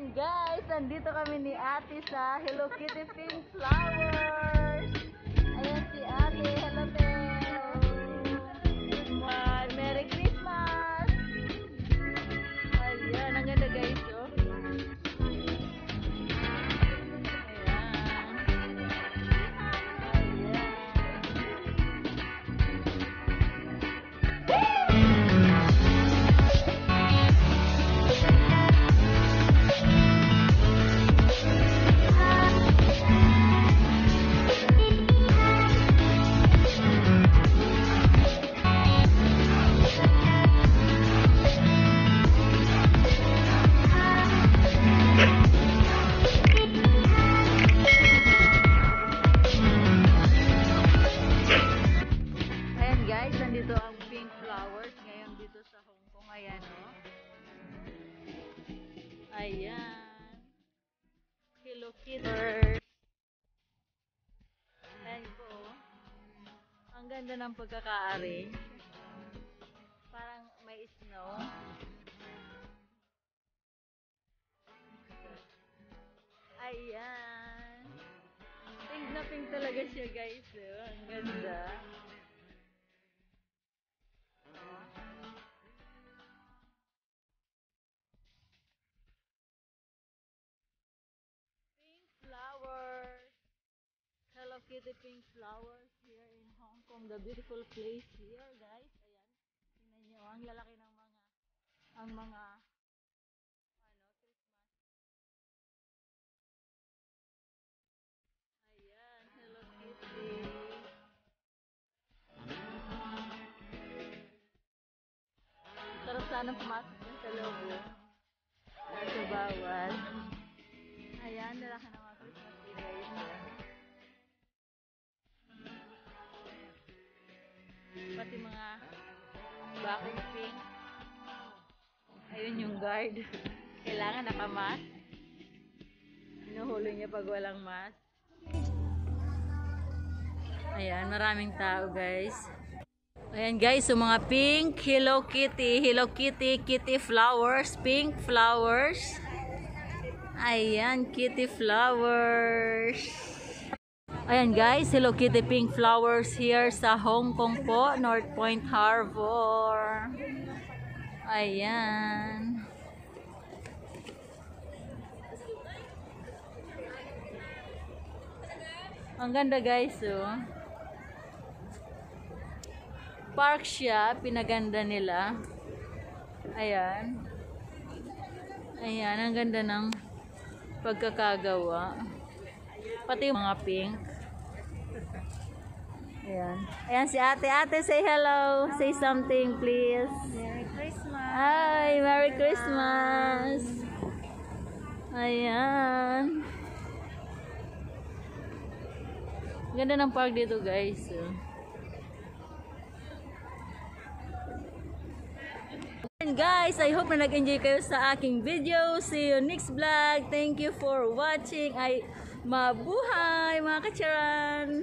Ayan guys, nandito kami ni Ate sa Hello Kitty Pink Flowers. Ayan si Ate, hello Teo. Merry Christmas. Ayan, ang ganda guys oh. Guys, nandito ang pink flowers ngayon dito sa Hong Kong. Ayan o. Ayan. Hello Kitty. Ayan po. Ang ganda ng pagkaka-arrange. Parang may snow. Ayan. Pink na pink talaga siya guys. Ang ganda. Hello Kitty Pink Flowers here in Hong Kong, the beautiful place here guys. Ayan, tingnan nyo, ang lalaki ng mga Christmas. Ayan, Hello Kitty. Sarap sana pumasok din sa loob. Sa bawat. Ayan, lalaki ng mga Christmas tree guys. Pati mga bakong pink. Ayun yung guard. Kailangan naka-mask. Hinuhuli niya pag walang mask. Ayan, maraming tao guys. Ayan guys, so mga pink Hello Kitty, Kitty flowers, pink flowers. Ayan, Kitty flowers. Ayan guys, Hello Kitty Pink Flowers here sa Hong Kong po, North Point Harbor. Ayan. Ang ganda guys oh. Park siya, pinaganda nila. Ayan. Ayan, ang ganda ng pagkakagawa. Pati yung mga pink. Ayan. Ayan si Ate. Ate, say hello. Say something, please. Merry Christmas. Hi, Merry Christmas. Ayan. Ganda ng park dito, guys. And guys, I hope na nag-enjoy kayo sa aking video. See you next vlog. Thank you for watching. Mabuhay mga kacharan!